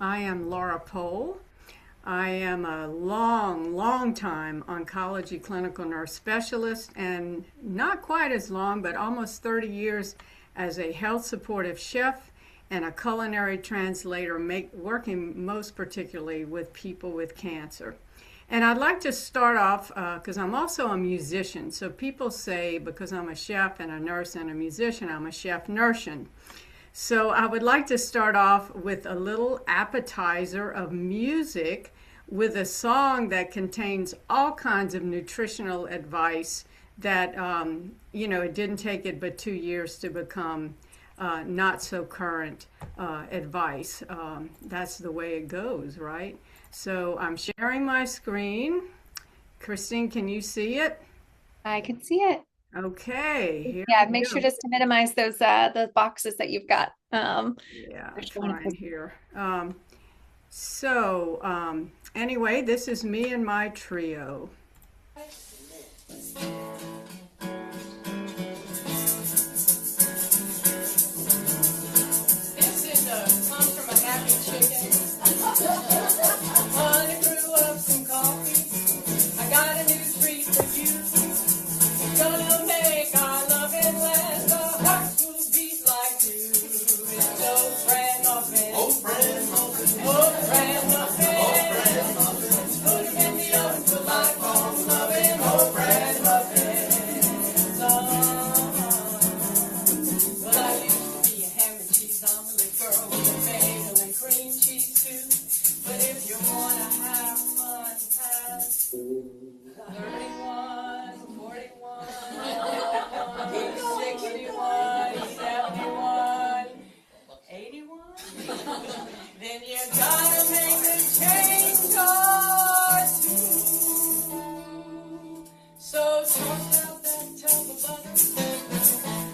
I am Laura Pohl. I am a long time oncology clinical nurse specialist and not quite as long, but almost 30 years as a health supportive chef and a culinary translator, working most particularly with people with cancer. And I'd like to start off because I'm also a musician. So people say because I'm a chef and a nurse and a musician, I'm a chef nursian. So I would like to start off with a little appetizer of music with a song that contains all kinds of nutritional advice that, it didn't take it but 2 years to become not so current advice. That's the way it goes, right? So I'm sharing my screen. Christine, can you see it? I can see it. Okay, here Yeah, we make sure go. just to minimize those boxes that you've got. Yeah, They're I'm showing up. trying here. Anyway, this is me and my trio. This is comes from a happy chicken. Honey brew up some coffee. I got a new treat for you. Gonna make our loving last. Our hearts will beat like new. It's old brand muffin. Old brand muffin. Old brand muffin. Old brand muffin. Put 'em in the oven for lifelong loving. Old brand muffin. Well, I used to be a ham and cheese omelet girl with a bagel and cream cheese too. But if you wanna have fun, have 31, 41, 61, 71, 81. Then you gotta make the change or two. So toss out that tub of butter,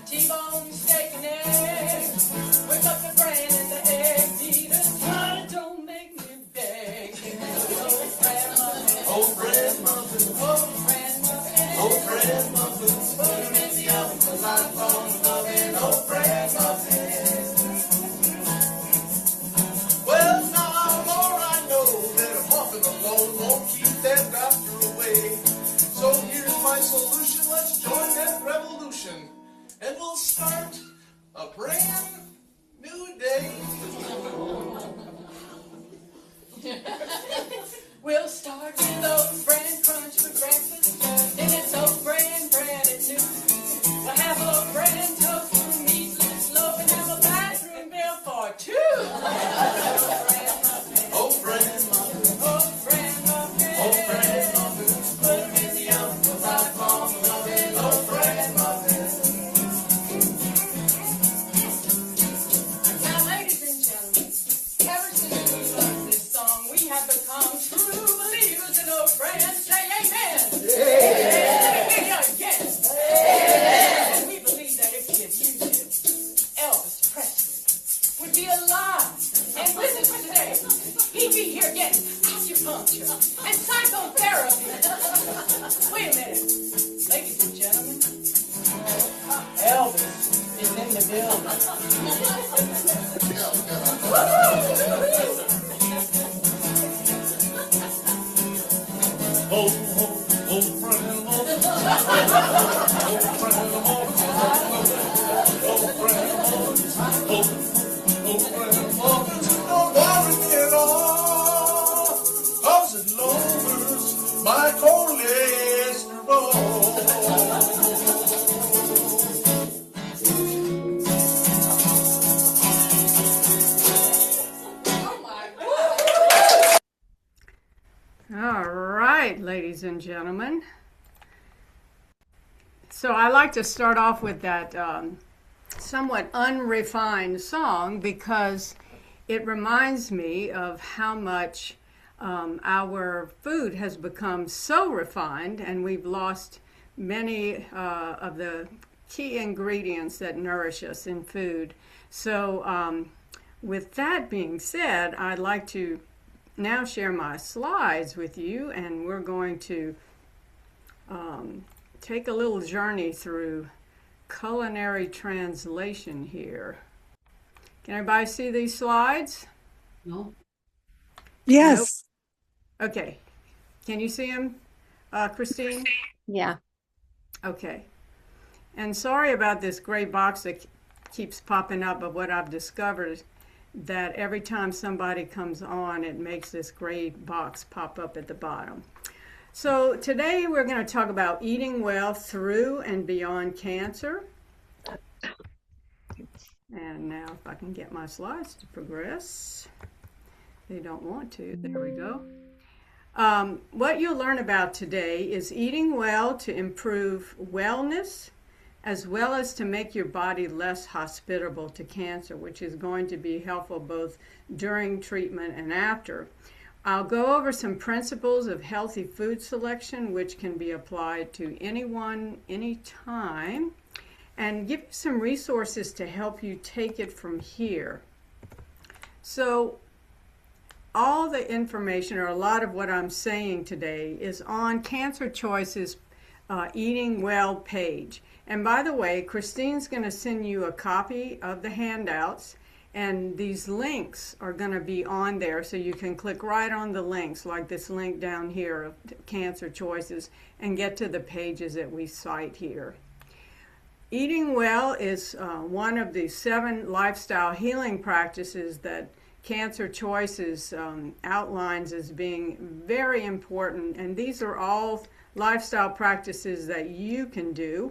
T-bone steak and eggs. Whip up the brain and the egg beaters. Honey, don't make me beg. Old bread muffin. Old bread muffin. Old bread muffin. Old bread muffin. Put 'em in the oven for lifelong loving. Old bread muffin. Well, now, more I know that a muffin alone won't keep that doctor away. So here's my solution. Let's join that revolution. And we'll start a brand new day. We'll start with oat bran crunch for breakfast. Then it's oat bran bread at noon. We'll have oat bran toast with meatless loaf and have a bathroom bill for two. Old brand muffin. Oat bran muffin. Old brand muffin. Put 'em in the oven for lifelong loving. Oat bran muffin. Now, ladies and gentlemen, ever since we learned this song, we have become true believers in oat bran. Say amen. Amen. Again. And we believe that if we had used it, Elvis Presley would be alive and with us today. He'd be here getting acupuncture and psychotherapy. Wait a minute. Ladies and gentlemen, Elvis is in the building. Old brand muffin. Old brand muffin. Old brand muffin. Old brand muffin. Don't worry at all, 'cause it lowers my cholesterol. All right, ladies and gentlemen. So I like to start off with that somewhat unrefined song because it reminds me of how much our food has become so refined and we've lost many of the key ingredients that nourish us in food. So with that being said, I'd like to now share my slides with you, and we're going to take a little journey through culinary translation here. Can everybody see these slides? No. Nope. Yes. Okay. Can you see him, Christine? Yeah. Okay. And sorry about this gray box that keeps popping up, but what I've discovered is that every time somebody comes on, it makes this gray box pop up at the bottom. So today we're going to talk about eating well through and beyond cancer. And now if I can get my slides to progress. They don't want to. There we go. What you'll learn about today is eating well to improve wellness, as well as to make your body less hospitable to cancer, which is going to be helpful both during treatment and after. I'll go over some principles of healthy food selection, which can be applied to anyone, anytime, and give you some resources to help you take it from here. So all the information, or a lot of what I'm saying today, is on Cancer Choices Eating Well page. And by the way, Christine's going to send you a copy of the handouts, and these links are going to be on there, so you can click right on the links, like this link down here of Cancer Choices, and get to the pages that we cite here. Eating well is one of the 7 lifestyle healing practices that Cancer Choices outlines as being very important, and these are all lifestyle practices that you can do.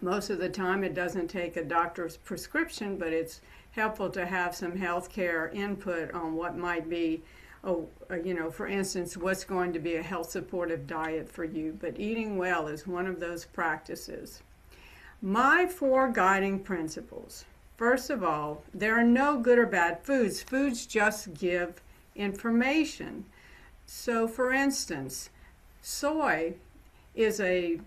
Most of the time it doesn't take a doctor's prescription, but it's helpful to have some healthcare input on what might be, for instance, what's going to be a health supportive diet for you. But eating well is one of those practices. My 4 guiding principles. First of all, there are no good or bad foods. Foods just give information. So, for instance, soy is a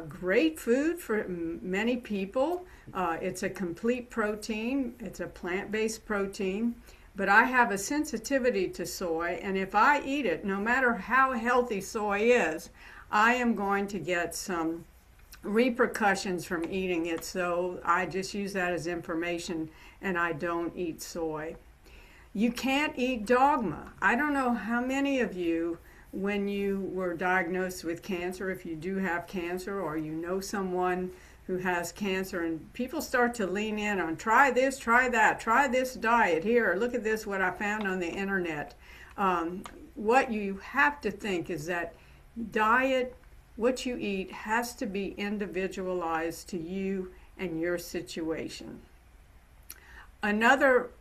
great food for many people. It's a complete protein. It's a plant-based protein. But I have a sensitivity to soy, and if I eat it, no matter how healthy soy is, I am going to get some repercussions from eating it, so I just use that as information, and I don't eat soy. You can't eat dogma. I don't know how many of you, when you were diagnosed with cancer, if you do have cancer or you know someone who has cancer, and people start to lean in on try this, try that, try this diet, here, look at this, what I found on the internet. What you have to think is that diet, what you eat, has to be individualized to you and your situation. Another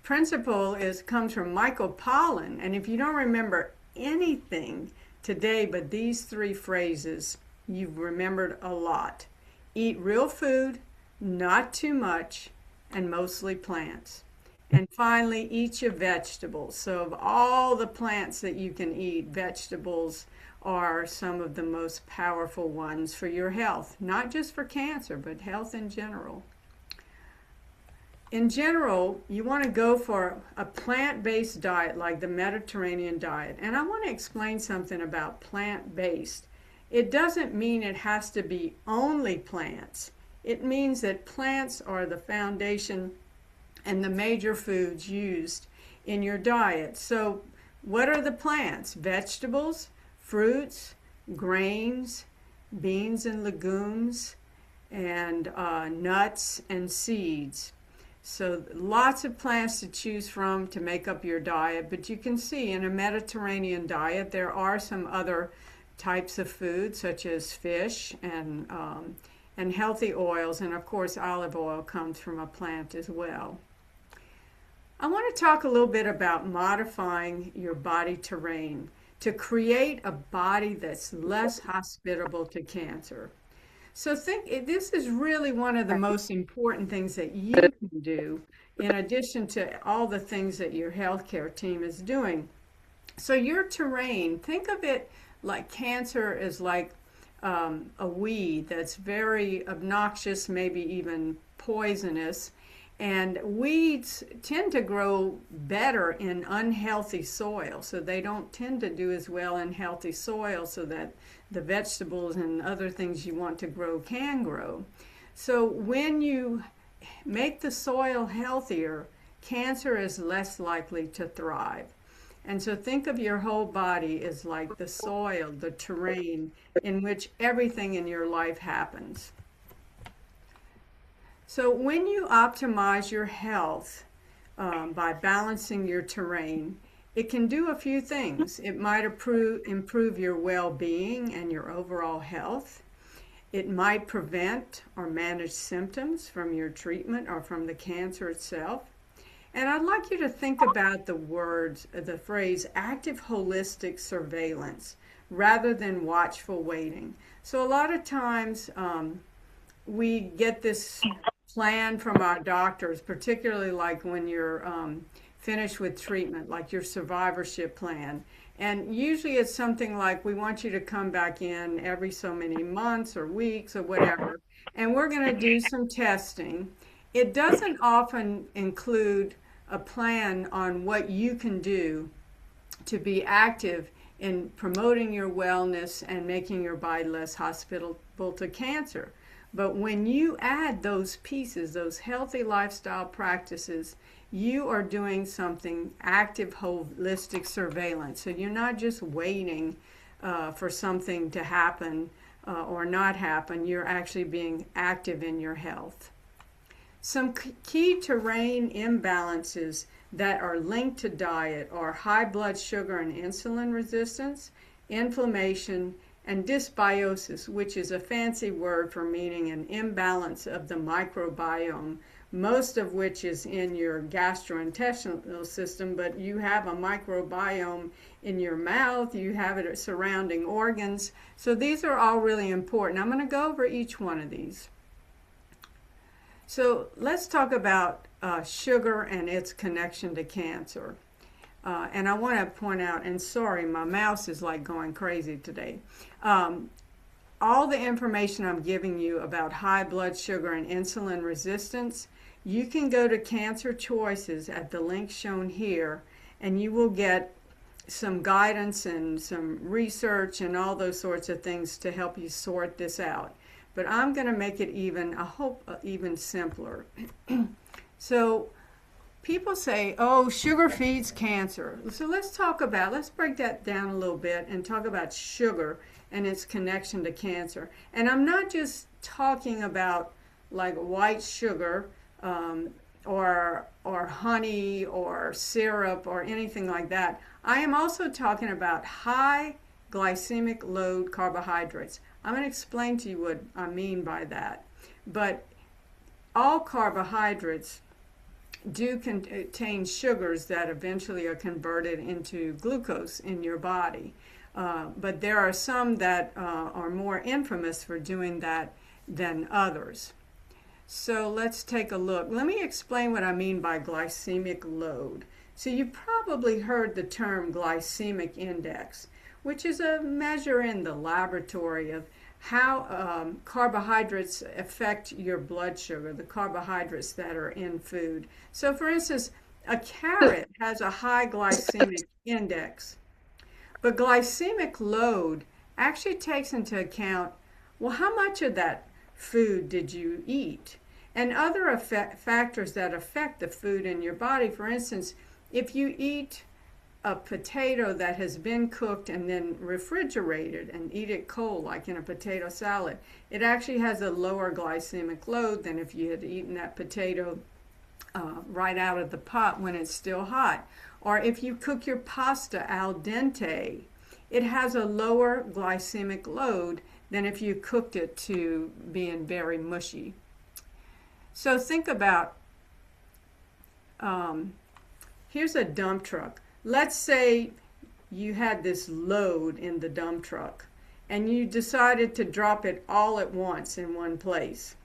principle comes from Michael Pollan, and if you don't remember anything today but these 3 phrases, you've remembered a lot. Eat real food, not too much, and mostly plants. And finally, eat your vegetables. So of all the plants that you can eat, vegetables are some of the most powerful ones for your health, not just for cancer, but health in general. In general, you want to go for a plant-based diet like the Mediterranean diet. And I want to explain something about plant-based. It doesn't mean it has to be only plants. It means that plants are the foundation and the major foods used in your diet. So what are the plants? Vegetables, fruits, grains, beans and legumes, and nuts and seeds. So lots of plants to choose from to make up your diet, but you can see in a Mediterranean diet there are some other types of food such as fish and healthy oils, and of course olive oil comes from a plant as well. I want to talk a little bit about modifying your body terrain to create a body that's less hospitable to cancer. So this is really one of the most important things that you can do in addition to all the things that your healthcare team is doing. So your terrain, think of it like cancer is like a weed that's very obnoxious, maybe even poisonous. And weeds tend to grow better in unhealthy soil, so they don't tend to do as well in healthy soil so that the vegetables and other things you want to grow can grow. So when you make the soil healthier, cancer is less likely to thrive. And so think of your whole body as like the soil, the terrain in which everything in your life happens. So when you optimize your health by balancing your terrain, it can do a few things. It might improve your well-being and your overall health. It might prevent or manage symptoms from your treatment or from the cancer itself. And I'd like you to think about the phrase active holistic surveillance rather than watchful waiting. So a lot of times we get this plan from our doctors, particularly like when you're finished with treatment, like your survivorship plan. And usually it's something like, we want you to come back in every so many months or weeks or whatever, and we're going to do some testing. It doesn't often include a plan on what you can do to be active in promoting your wellness and making your body less hospitable to cancer. But when you add those pieces, those healthy lifestyle practices, you are doing something active holistic surveillance. So you're not just waiting for something to happen or not happen. You're actually being active in your health. Some key terrain imbalances that are linked to diet are high blood sugar and insulin resistance, inflammation, and dysbiosis, which is a fancy word for meaning an imbalance of the microbiome, most of which is in your gastrointestinal system, but you have a microbiome in your mouth, you have it surrounding organs. So these are all really important. I'm going to go over each one of these. So let's talk about sugar and its connection to cancer. And I want to point out, and sorry, my mouse is like going crazy today. All the information I'm giving you about high blood sugar and insulin resistance, you can go to CancerChoices at the link shown here, and you will get some guidance and some research and all those sorts of things to help you sort this out. But I'm going to make it even, I hope, even simpler. So people say, oh, sugar feeds cancer. So let's break that down a little bit and talk about sugar and its connection to cancer. And I'm not just talking about like white sugar or honey or syrup or anything like that. I am also talking about high glycemic load carbohydrates. I'm going to explain to you what I mean by that. But all carbohydrates do contain sugars that eventually are converted into glucose in your body. But there are some that are more infamous for doing that than others. So let's take a look. Let me explain what I mean by glycemic load. So you probably heard the term glycemic index, which is a measure in the laboratory of how carbohydrates affect your blood sugar, the carbohydrates that are in food. So for instance, a carrot has a high glycemic index, but glycemic load actually takes into account, well, how much of that food did you eat? And other factors that affect the food in your body. For instance, if you eat a potato that has been cooked and then refrigerated and eat it cold, like in a potato salad, it actually has a lower glycemic load than if you had eaten that potato right out of the pot when it's still hot. Or if you cook your pasta al dente, it has a lower glycemic load than if you cooked it to being very mushy. So think about, here's a dump truck. Let's say you had this load in the dump truck and you decided to drop it all at once in one place.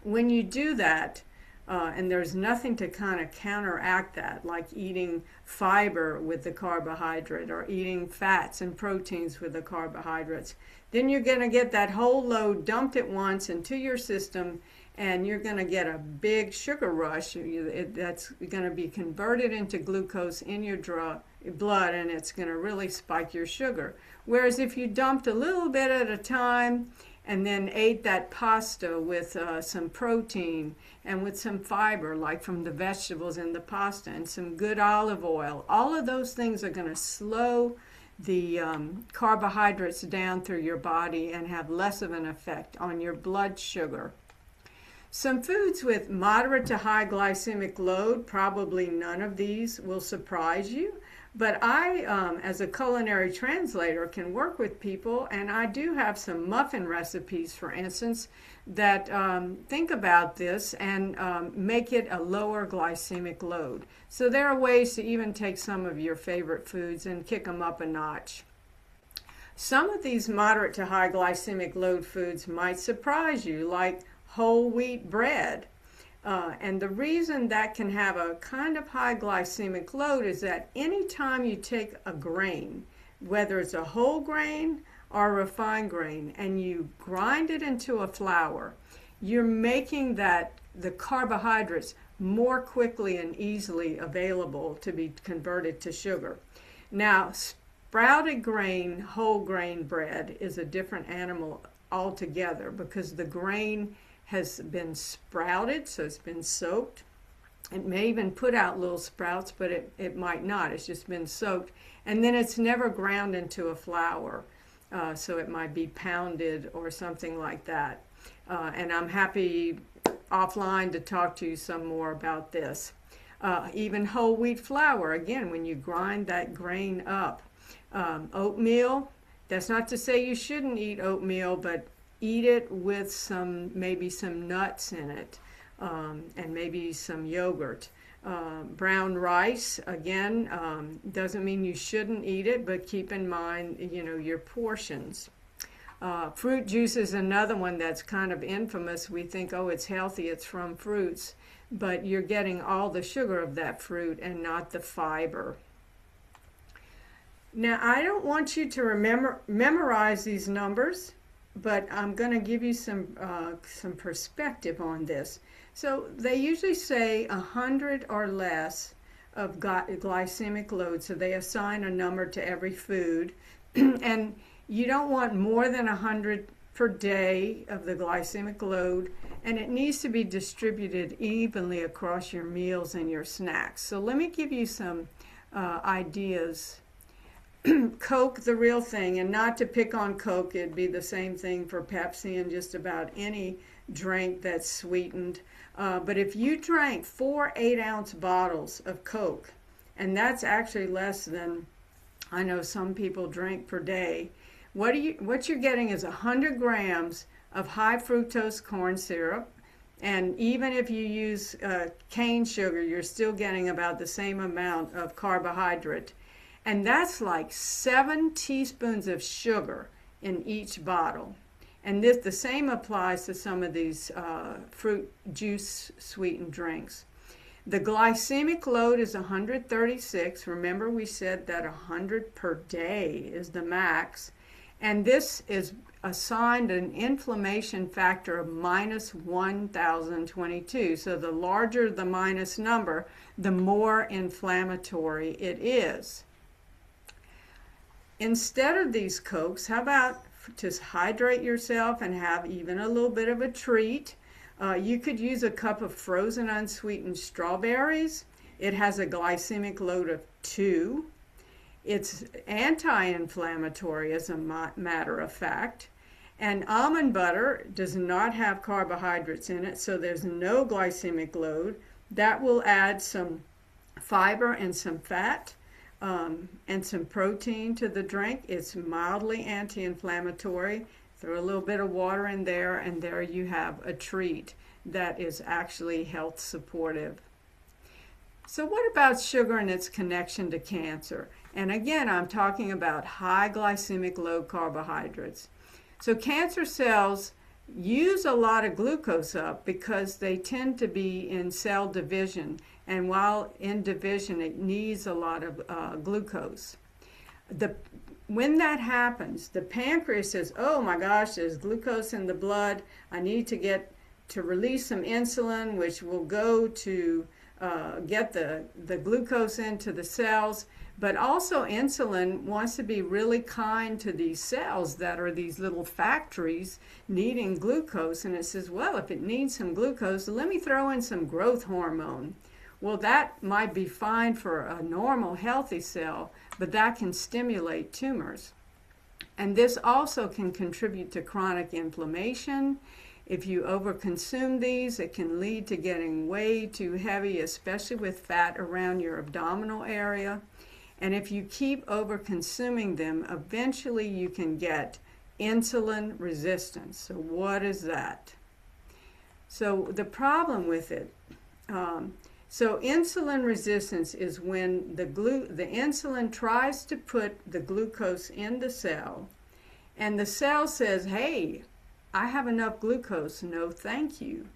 When you do that, and there's nothing to kind of counteract that, like eating fiber with the carbohydrate or eating fats and proteins with the carbohydrates, then you're going to get that whole load dumped at once into your system, and you're going to get a big sugar rush. That's going to be converted into glucose in your blood, and it's going to really spike your sugar. Whereas if you dumped a little bit at a time and then ate that pasta with some protein and with some fiber, like from the vegetables in the pasta, and some good olive oil, all of those things are going to slow the carbohydrates down through your body and have less of an effect on your blood sugar. Some foods with moderate to high glycemic load, probably none of these will surprise you, but I, as a culinary translator, can work with people, and I do have some muffin recipes, for instance, that think about this and make it a lower glycemic load. So there are ways to even take some of your favorite foods and kick them up a notch. Some of these moderate to high glycemic load foods might surprise you, like whole wheat bread. And the reason that can have a kind of high glycemic load is that anytime you take a grain, whether it's a whole grain or a refined grain, and you grind it into a flour, you're making the carbohydrates more quickly and easily available to be converted to sugar. Now, sprouted grain, whole grain bread is a different animal altogether, because the grain has been sprouted, so it's been soaked. It may even put out little sprouts, but it might not. It's just been soaked. And then it's never ground into a flour, so it might be pounded or something like that. And I'm happy offline to talk to you some more about this. Even whole wheat flour, again, when you grind that grain up. Oatmeal, that's not to say you shouldn't eat oatmeal, but eat it with maybe some nuts in it, and maybe some yogurt. Brown rice, again, doesn't mean you shouldn't eat it, but keep in mind, your portions. Fruit juice is another one that's kind of infamous. We think, oh, it's healthy, it's from fruits, but you're getting all the sugar of that fruit and not the fiber. Now, I don't want you to memorize these numbers, but I'm going to give you some perspective on this. So they usually say 100 or less of glycemic load, so they assign a number to every food, and you don't want more than 100 per day of the glycemic load, and it needs to be distributed evenly across your meals and your snacks. So let me give you some ideas. Coke, the real thing, and not to pick on Coke, it'd be the same thing for Pepsi and just about any drink that's sweetened. But if you drank 4 8-ounce bottles of Coke, and that's actually less than I know some people drink per day, what you're getting is 100 grams of high fructose corn syrup, and even if you use cane sugar, you're still getting about the same amount of carbohydrate. And that's like 7 teaspoons of sugar in each bottle. And the same applies to some of these fruit juice sweetened drinks. The glycemic load is 136. Remember, we said that 100 per day is the max. And this is assigned an inflammation factor of minus 1022. So the larger the minus number, the more inflammatory it is. Instead of these Cokes, how about just hydrate yourself and have even a little bit of a treat? You could use a cup of frozen unsweetened strawberries. It has a glycemic load of 2. It's anti-inflammatory, as a matter of fact. And almond butter does not have carbohydrates in it, so there's no glycemic load. That will add some fiber and some fat. And some protein to the drink. It's mildly anti-inflammatory. Throw a little bit of water in there, and there you have a treat that is actually health supportive. So what about sugar and its connection to cancer? And again, I'm talking about high glycemic load carbohydrates. So cancer cells use a lot of glucose up because they tend to be in cell division, and while in division it needs a lot of glucose. When that happens, the pancreas says, oh my gosh, there's glucose in the blood, I need to release some insulin, which will go to get the glucose into the cells. But also insulin wants to be really kind to these cells that are these little factories needing glucose. And it says, well, if it needs some glucose, let me throw in some growth hormone. Well, that might be fine for a normal healthy cell, but that can stimulate tumors. And this also can contribute to chronic inflammation. If you overconsume these, it can lead to getting way too heavy, especially with fat around your abdominal area. And if you keep overconsuming them, eventually you can get insulin resistance. So what is that? So the problem with it, so insulin resistance is when the insulin tries to put the glucose in the cell, and the cell says, hey, I have enough glucose, no thank you.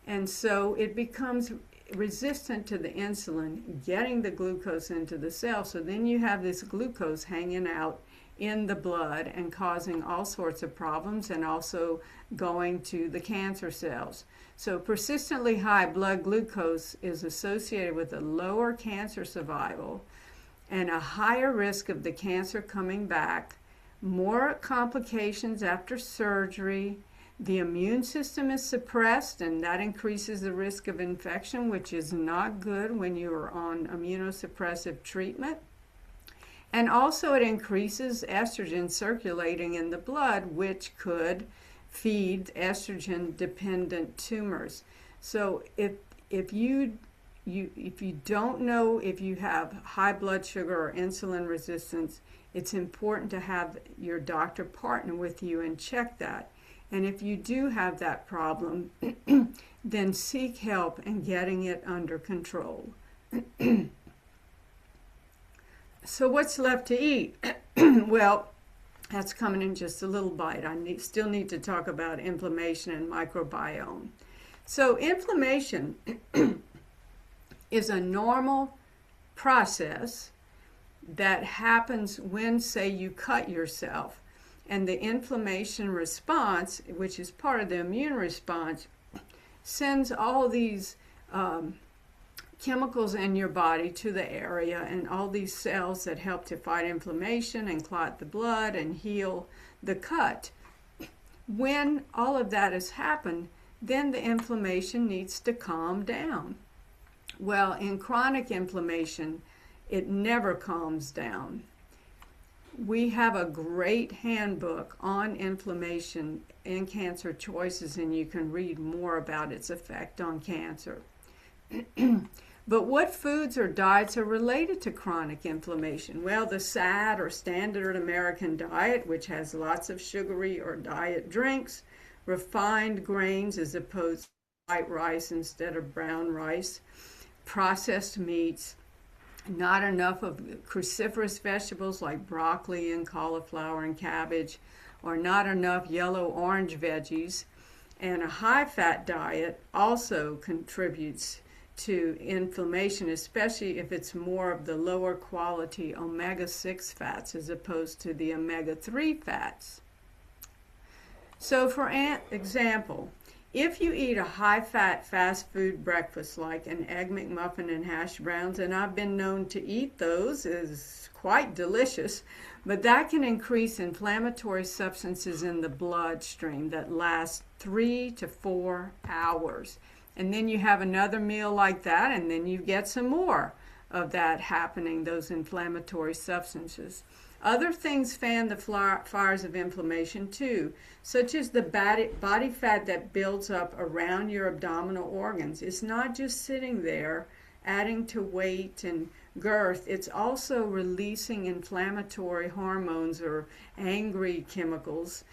And so it becomes resistant to the insulin getting the glucose into the cell. So then you have this glucose hanging out in the blood and causing all sorts of problems, and also going to the cancer cells. So persistently high blood glucose is associated with a lower cancer survival and a higher risk of the cancer coming back, more complications after surgery. The immune system is suppressed, and that increases the risk of infection, which is not good when you are on immunosuppressive treatment. And also it increases estrogen circulating in the blood, which could feed estrogen-dependent tumors. So if you don't know if you have high blood sugar or insulin resistance, it's important to have your doctor partner with you and check that. And if you do have that problem, then seek help in getting it under control. So what's left to eat? Well, that's coming in just a little bite. I still need to talk about inflammation and microbiome. So inflammation is a normal process that happens when, say, you cut yourself. And the inflammation response, which is part of the immune response, sends all these chemicals in your body to the area, and all these cells that help to fight inflammation and clot the blood and heal the cut. When all of that has happened, then the inflammation needs to calm down. Well, in chronic inflammation, it never calms down. We have a great handbook on inflammation in Cancer Choices, and you can read more about its effect on cancer. But what foods or diets are related to chronic inflammation? Well, the SAD, or Standard American Diet, which has lots of sugary or diet drinks, refined grains as opposed to white rice instead of brown rice, processed meats, not enough of cruciferous vegetables like broccoli and cauliflower and cabbage, or not enough yellow-orange veggies. And a high-fat diet also contributes to inflammation, especially if it's more of the lower quality omega-6 fats as opposed to the omega-3 fats. So for example, if you eat a high-fat fast food breakfast like an Egg McMuffin and hash browns, and I've been known to eat those, is quite delicious, but that can increase inflammatory substances in the bloodstream that last 3 to 4 hours. And then you have another meal like that, and then you get some more of that happening, those inflammatory substances. Other things fan the fires of inflammation too, such as the body fat that builds up around your abdominal organs. It's not just sitting there adding to weight and girth, it's also releasing inflammatory hormones or angry chemicals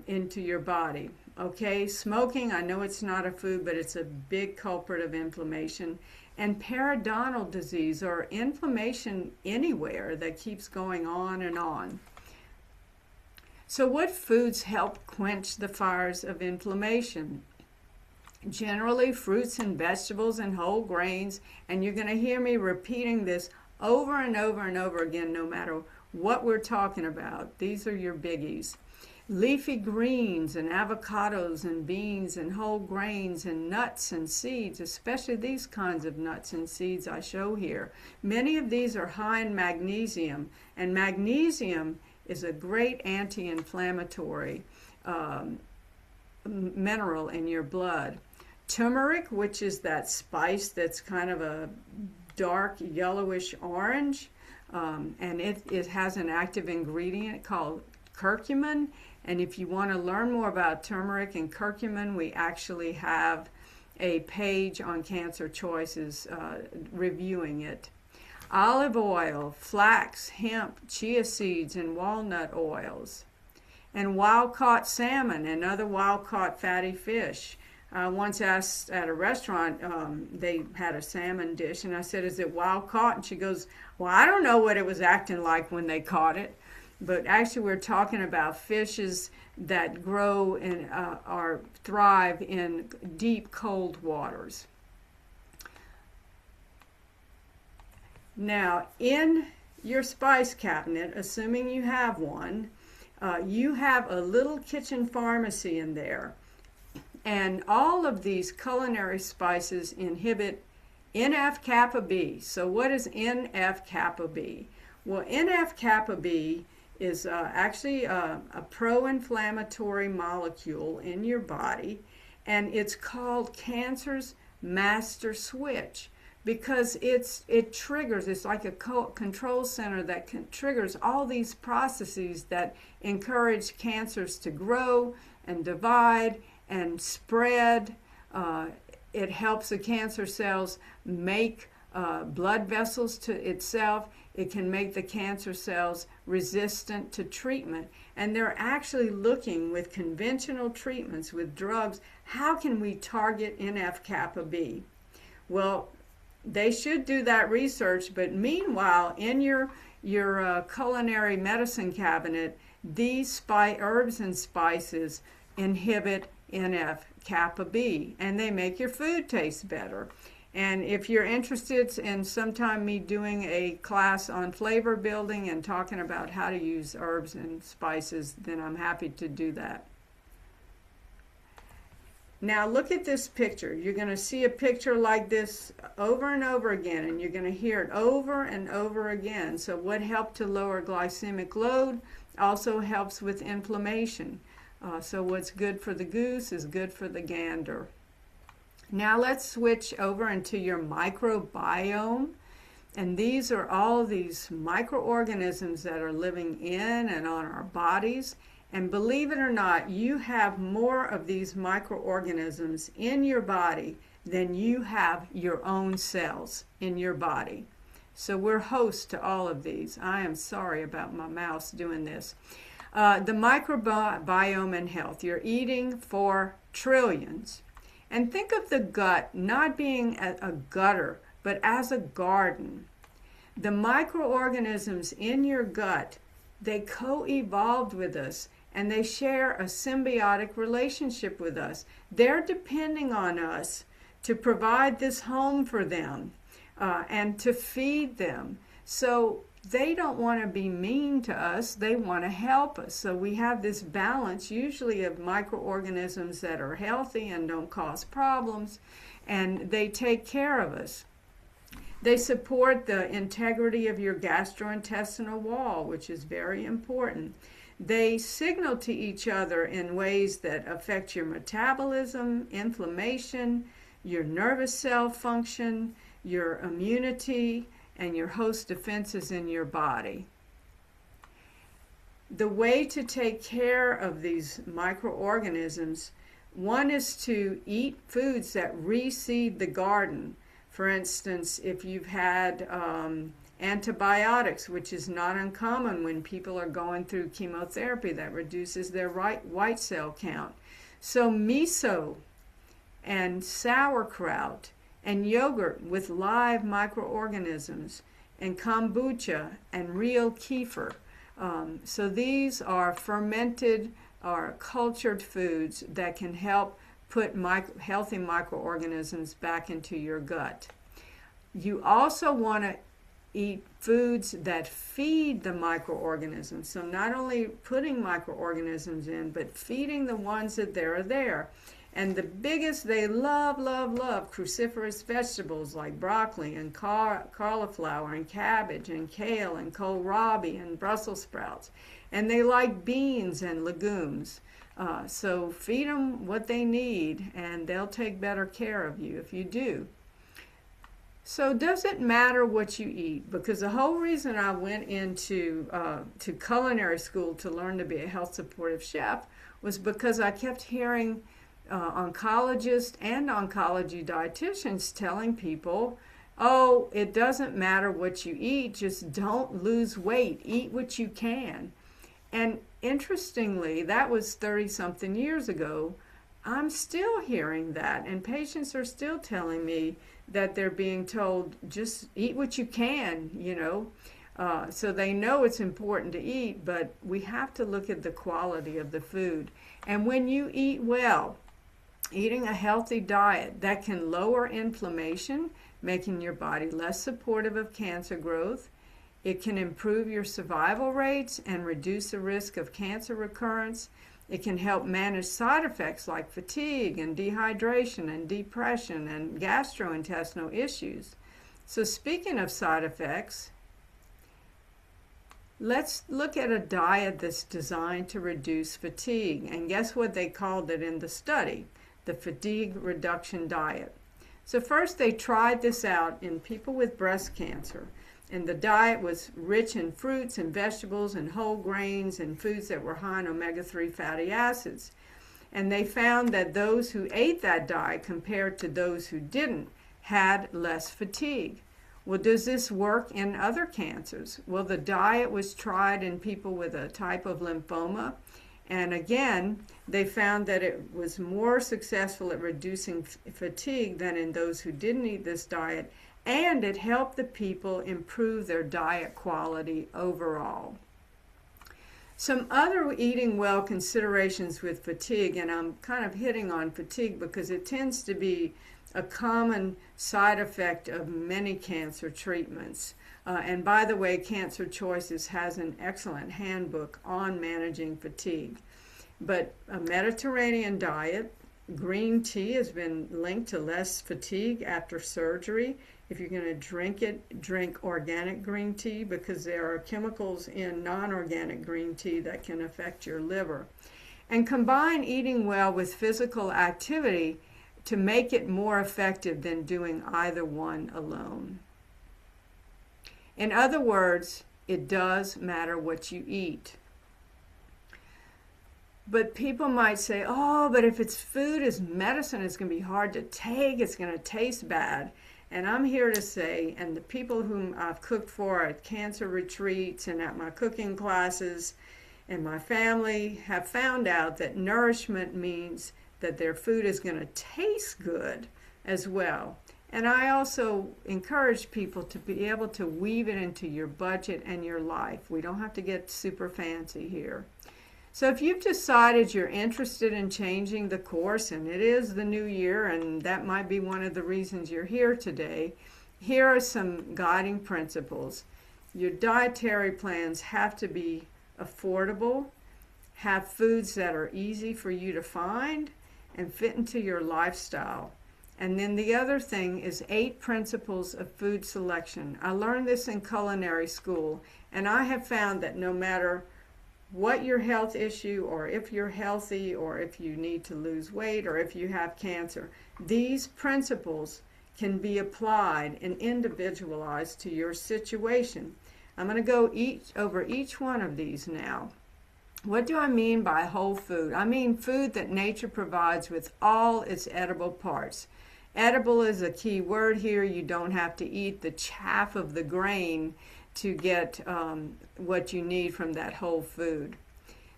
into your body. Okay, smoking, I know it's not a food, but it's a big culprit of inflammation. And periodontal disease, or inflammation anywhere that keeps going on and on. So what foods help quench the fires of inflammation? Generally, fruits and vegetables and whole grains, and you're going to hear me repeating this over and over and over again, no matter what we're talking about. These are your biggies. leafy greens and avocados and beans and whole grains and nuts and seeds, especially these kinds of nuts and seeds I show here. Many of these are high in magnesium, and magnesium is a great anti-inflammatory mineral in your blood. Turmeric, which is that spice that's kind of a dark yellowish orange, and it has an active ingredient called curcumin. And if you want to learn more about turmeric and curcumin, we actually have a page on CancerChoices reviewing it. Olive oil, flax, hemp, chia seeds, and walnut oils. And wild-caught salmon and other wild-caught fatty fish. I once asked at a restaurant, they had a salmon dish, and I said, "Is it wild-caught?" And she goes, "Well, I don't know what it was acting like when they caught it." But actually we're talking about fishes that grow and or thrive in deep cold waters. Now, in your spice cabinet, assuming you have one, you have a little kitchen pharmacy in there. And all of these culinary spices inhibit NF-kappa B. So what is NF-kappa B? Well, NF-kappa B is actually a pro-inflammatory molecule in your body, and it's called cancer's master switch because it triggers, it's like a control center that triggers all these processes that encourage cancers to grow and divide and spread. It helps the cancer cells make blood vessels to itself. It can make the cancer cells resistant to treatment. And they're actually looking with conventional treatments, with drugs, how can we target NF-kappa B? Well, they should do that research, but meanwhile, in your culinary medicine cabinet, these herbs and spices inhibit NF-kappa B, and they make your food taste better. And if you're interested in sometime me doing a class on flavor building and talking about how to use herbs and spices, then I'm happy to do that. Now look at this picture. You're going to see a picture like this over and over again, and you're going to hear it over and over again. So what helped to lower glycemic load also helps with inflammation. So what's good for the goose is good for the gander. Now let's switch over into your microbiome. And these are all these microorganisms that are living in and on our bodies. And believe it or not, you have more of these microorganisms in your body than you have your own cells in your body. So we're host to all of these. I am sorry about my mouse doing this. The microbiome and health. You're eating for trillions. And think of the gut not being a gutter, but as a garden. The microorganisms in your gut, they co-evolved with us, and they share a symbiotic relationship with us. They're depending on us to provide this home for them and to feed them. So they don't want to be mean to us, they want to help us. So we have this balance usually of microorganisms that are healthy and don't cause problems, and they take care of us. They support the integrity of your gastrointestinal wall, which is very important. They signal to each other in ways that affect your metabolism, inflammation, your nervous cell function, your immunity, and your host defenses in your body. The way to take care of these microorganisms, one is to eat foods that reseed the garden. For instance, if you've had antibiotics, which is not uncommon when people are going through chemotherapy that reduces their white cell count. So miso and sauerkraut and yogurt with live microorganisms and kombucha and real kefir. So these are fermented or cultured foods that can help put healthy microorganisms back into your gut. You also want to eat foods that feed the microorganisms. So not only putting microorganisms in, but feeding the ones that are there. And the biggest, they love, love, love cruciferous vegetables like broccoli and cauliflower and cabbage and kale and kohlrabi and Brussels sprouts. And they like beans and legumes. So feed them what they need, and they'll take better care of you if you do. So does it matter what you eat? Because the whole reason I went into to culinary school to learn to be a health supportive chef was because I kept hearing oncologists and oncology dietitians telling people, oh, it doesn't matter what you eat, just don't lose weight, eat what you can. And interestingly, that was 30-something years ago. I'm still hearing that, and patients are still telling me that they're being told, just eat what you can, so they know it's important to eat, but we have to look at the quality of the food. And when you eat well, eating a healthy diet that can lower inflammation, making your body less supportive of cancer growth, it can improve your survival rates and reduce the risk of cancer recurrence. It can help manage side effects like fatigue and dehydration and depression and gastrointestinal issues. So speaking of side effects, let's look at a diet that's designed to reduce fatigue. And guess what they called it in the study? The fatigue reduction diet. So first they tried this out in people with breast cancer. And the diet was rich in fruits and vegetables and whole grains and foods that were high in omega-3 fatty acids. And they found that those who ate that diet compared to those who didn't had less fatigue. Well, does this work in other cancers? Well, the diet was tried in people with a type of lymphoma. And again, they found that it was more successful at reducing fatigue than in those who didn't eat this diet. And it helped the people improve their diet quality overall. Some other eating well considerations with fatigue, and I'm kind of hitting on fatigue because it tends to be a common side effect of many cancer treatments. And by the way, CancerChoices has an excellent handbook on managing fatigue. But a Mediterranean diet, green tea has been linked to less fatigue after surgery. If you're going to drink it, drink organic green tea because there are chemicals in non-organic green tea that can affect your liver. And combine eating well with physical activity to make it more effective than doing either one alone. In other words, it does matter what you eat. But people might say, oh, but if it's food is medicine, it's going to be hard to take, it's going to taste bad. And I'm here to say, and the people whom I've cooked for at cancer retreats and at my cooking classes and my family have found out that nourishment means that their food is going to taste good as well. And I also encourage people to be able to weave it into your budget and your life. We don't have to get super fancy here. So if you've decided you're interested in changing the course, and it is the new year, and that might be one of the reasons you're here today, here are some guiding principles. Your dietary plans have to be affordable, have foods that are easy for you to find, and fit into your lifestyle. And then the other thing is 8 principles of food selection. I learned this in culinary school, and I have found that no matter what your health issue, or if you're healthy, or if you need to lose weight, or if you have cancer, these principles can be applied and individualized to your situation. I'm going to go over each one of these now. What do I mean by whole food? I mean food that nature provides with all its edible parts. Edible is a key word here. You don't have to eat the chaff of the grain to get what you need from that whole food.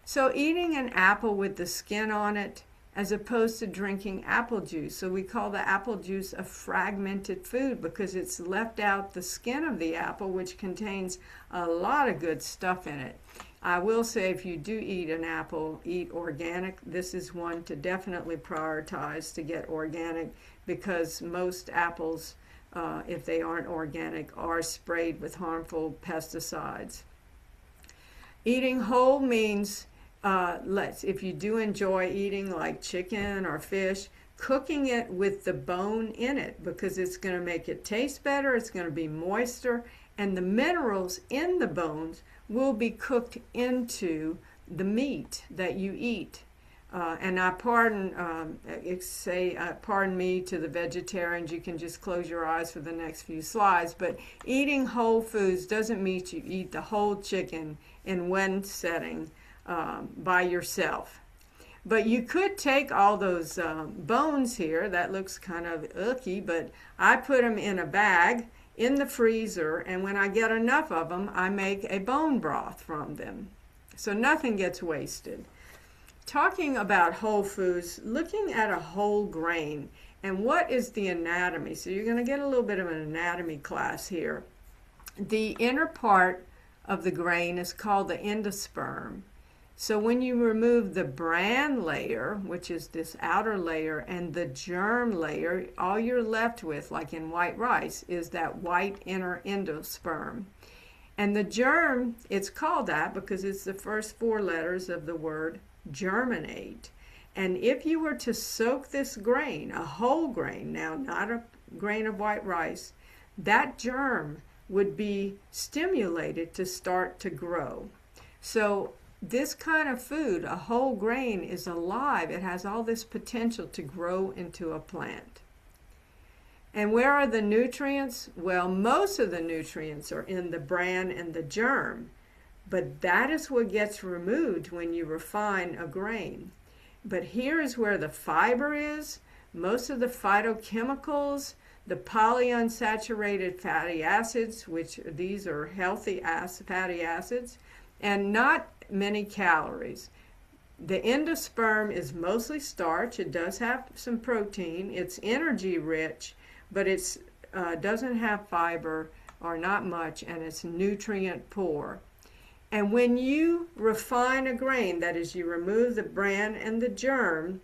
So eating an apple with the skin on it as opposed to drinking apple juice. So we call the apple juice a fragmented food because it's left out the skin of the apple, which contains a lot of good stuff in it. I will say if you do eat an apple, eat organic. This is one to definitely prioritize to get organic because most apples if they aren't organic, are sprayed with harmful pesticides. Eating whole means, if you do enjoy eating like chicken or fish, cooking it with the bone in it, because it's going to make it taste better, it's going to be moister, and the minerals in the bones will be cooked into the meat that you eat. And I pardon me to the vegetarians. You can just close your eyes for the next few slides. But eating whole foods doesn't mean you eat the whole chicken in one setting by yourself. But you could take all those bones here. That looks kind of icky, but I put them in a bag in the freezer, and when I get enough of them, I make a bone broth from them. So nothing gets wasted. Talking about whole foods, looking at a whole grain and what is the anatomy. So you're going to get a little bit of an anatomy class here. The inner part of the grain is called the endosperm. So when you remove the bran layer, which is this outer layer, and the germ layer, all you're left with, like in white rice, is that white inner endosperm. And the germ, it's called that because it's the first 4 letters of the word germinate. And if you were to soak this grain, a whole grain, now not a grain of white rice, that germ would be stimulated to start to grow. So this kind of food, a whole grain, is alive. It has all this potential to grow into a plant. And where are the nutrients? Well, most of the nutrients are in the bran and the germ, but that is what gets removed when you refine a grain. But here is where the fiber is. Most of the phytochemicals, the polyunsaturated fatty acids, which these are healthy fatty acids, and not many calories. The endosperm is mostly starch. It does have some protein. It's energy rich, but it doesn't have fiber or not much, and it's nutrient poor. And when you refine a grain, that is, you remove the bran and the germ,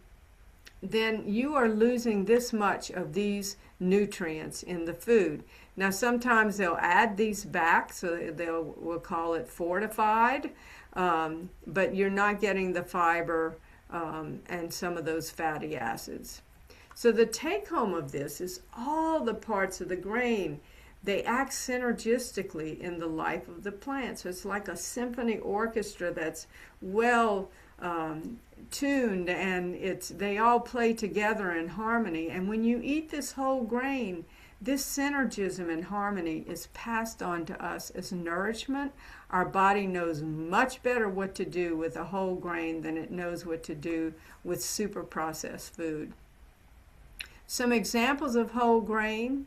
then you are losing this much of these nutrients in the food. Now sometimes they'll add these back, so we'll call it fortified, but you're not getting the fiber and some of those fatty acids. So the take home of this is all the parts of the grain, they act synergistically in the life of the plant. So it's like a symphony orchestra that's well tuned, and they all play together in harmony. And when you eat this whole grain, this synergism and harmony is passed on to us as nourishment. Our body knows much better what to do with a whole grain than it knows what to do with super processed food. Some examples of whole grain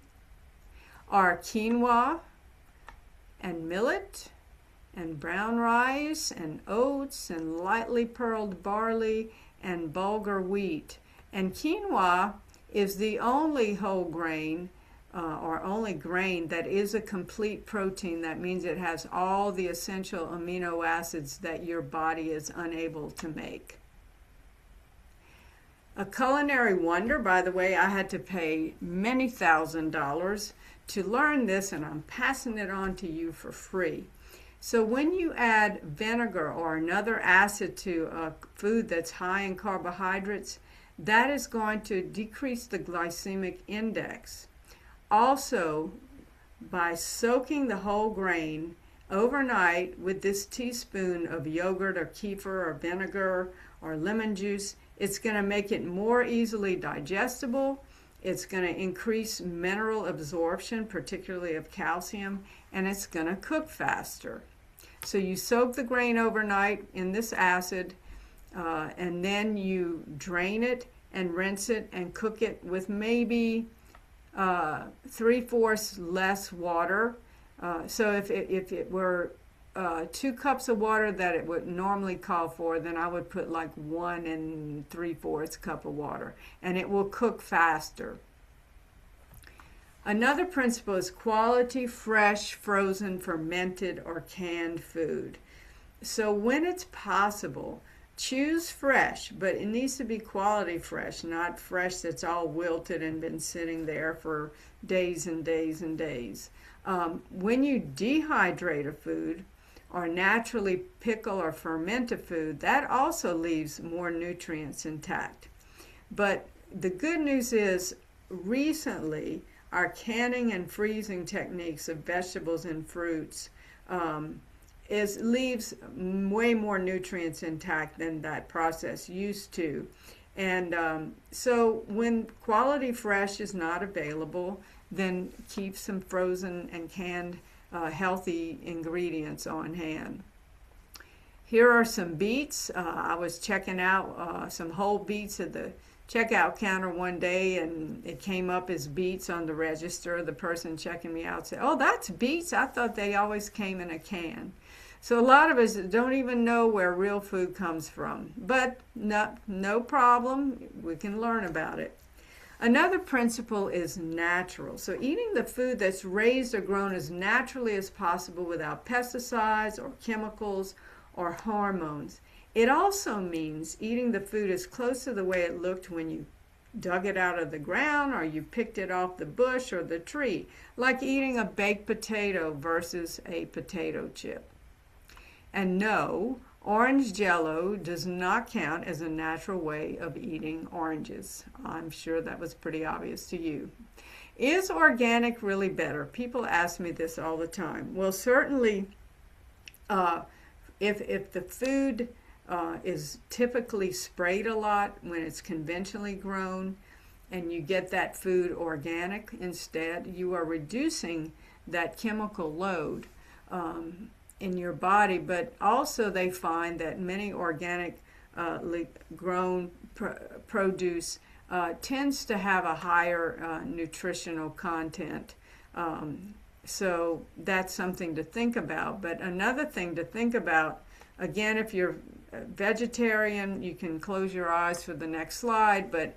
are quinoa and millet and brown rice and oats and lightly pearled barley and bulgur wheat. And quinoa is the only whole grain or only grain that is a complete protein. That means it has all the essential amino acids that your body is unable to make. A culinary wonder, by the way. I had to pay many $1,000s to learn this, and I'm passing it on to you for free. So when you add vinegar or another acid to a food that's high in carbohydrates, that is going to decrease the glycemic index. Also, by soaking the whole grain overnight with this teaspoon of yogurt or kefir or vinegar or lemon juice, it's going to make it more easily digestible. It's going to increase mineral absorption, particularly of calcium, and it's going to cook faster. So you soak the grain overnight in this acid, and then you drain it and rinse it and cook it with maybe 3/4 less water. So if it were 2 cups of water that it would normally call for, then I would put like 1 3/4 cup of water, and it will cook faster. Another principle is quality, fresh, frozen, fermented, or canned food. So when it's possible, choose fresh, but it needs to be quality fresh, not fresh that's all wilted and been sitting there for days and days and days. When you dehydrate a food or naturally pickle or ferment a food, that also leaves more nutrients intact. But the good news is, recently, our canning and freezing techniques of vegetables and fruits leaves way more nutrients intact than that process used to. And so when quality fresh is not available, then keep some frozen and canned healthy ingredients on hand. Here are some beets. I was checking out some whole beets at the checkout counter one day, and it came up as beets on the register. The person checking me out said, "Oh, that's beets. I thought they always came in a can." So a lot of us don't even know where real food comes from, but no problem. We can learn about it. Another principle is natural. So eating the food that's raised or grown as naturally as possible without pesticides or chemicals or hormones. It also means eating the food as close to the way it looked when you dug it out of the ground or you picked it off the bush or the tree, like eating a baked potato versus a potato chip. And no, orange Jell-O does not count as a natural way of eating oranges. I'm sure that was pretty obvious to you. Is organic really better? People ask me this all the time. Well, certainly, if the food is typically sprayed a lot when it's conventionally grown, and you get that food organic instead, you are reducing that chemical load in your body. But also they find that many organic grown produce tends to have a higher nutritional content. So that's something to think about. But another thing to think about, again, if you're vegetarian, you can close your eyes for the next slide, but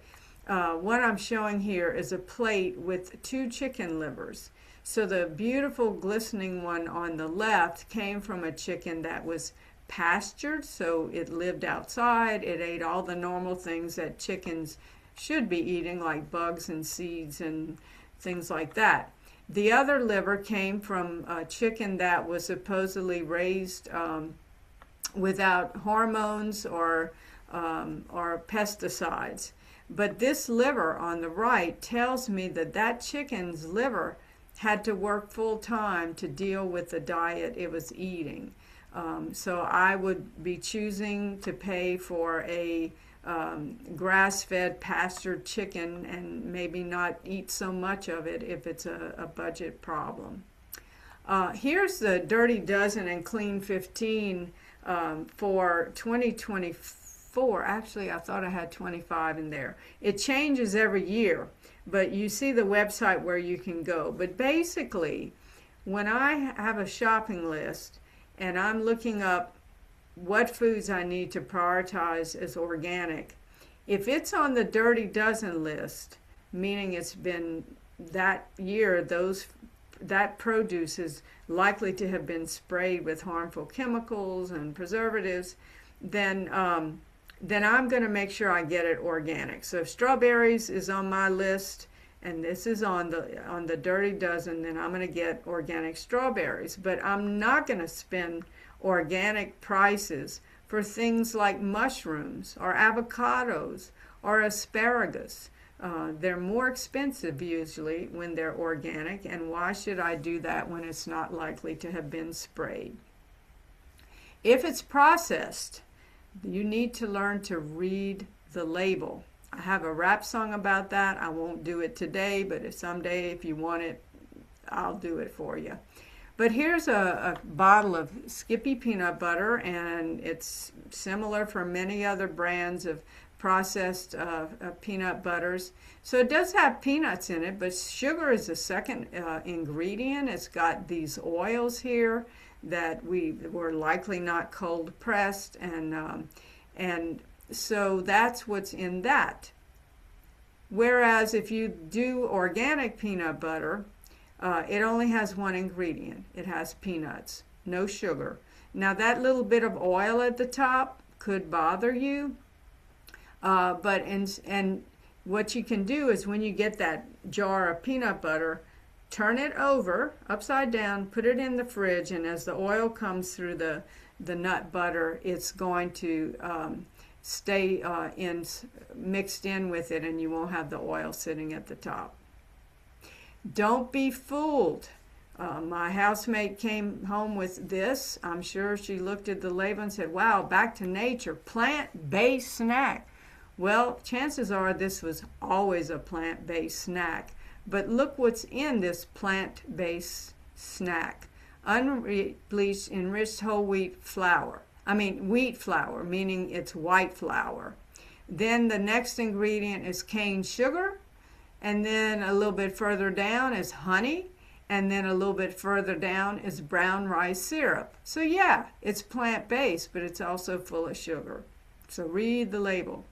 what I'm showing here is a plate with 2 chicken livers. So the beautiful glistening one on the left came from a chicken that was pastured, so it lived outside. It ate all the normal things that chickens should be eating, like bugs and seeds and things like that. The other liver came from a chicken that was supposedly raised without hormones or pesticides. But this liver on the right tells me that that chicken's liver had to work full time to deal with the diet it was eating. So I would be choosing to pay for a grass-fed pastured chicken and maybe not eat so much of it if it's a budget problem. Here's the Dirty Dozen and Clean 15 for 2024. Actually, I thought I had 25 in there. It changes every year, but you see the website where you can go. But basically, when I have a shopping list and I'm looking up what foods I need to prioritize as organic, if it's on the Dirty Dozen list, meaning it's been that year, that produce is likely to have been sprayed with harmful chemicals and preservatives, then I'm going to make sure I get it organic. So if strawberries is on my list and this is on the Dirty Dozen, then I'm going to get organic strawberries. But I'm not going to spend organic prices for things like mushrooms or avocados or asparagus. They're more expensive usually when they're organic, and why should I do that when it's not likely to have been sprayed? If it's processed, you need to learn to read the label. I have a rap song about that. I won't do it today, but someday if you want it, I'll do it for you. But here's a bottle of Skippy peanut butter, and it's similar for many other brands of processed peanut butters. So it does have peanuts in it, but sugar is the second ingredient. It's got these oils here that were likely not cold pressed, and so that's what's in that. Whereas if you do organic peanut butter, it only has one ingredient. It has peanuts, no sugar. Now that little bit of oil at the top could bother you. And what you can do is when you get that jar of peanut butter, turn it over upside down, put it in the fridge, and as the oil comes through the nut butter, it's going to stay mixed in with it, and you won't have the oil sitting at the top. Don't be fooled. My housemate came home with this. I'm sure she looked at the label and said, wow, back to nature, plant-based snack. Well, chances are this was always a plant-based snack. But look what's in this plant-based snack. Unbleached, enriched whole wheat flour. Wheat flour, meaning it's white flour. Then the next ingredient is cane sugar. And then a little bit further down is honey. And then a little bit further down is brown rice syrup. So yeah, it's plant-based, but it's also full of sugar. So read the label.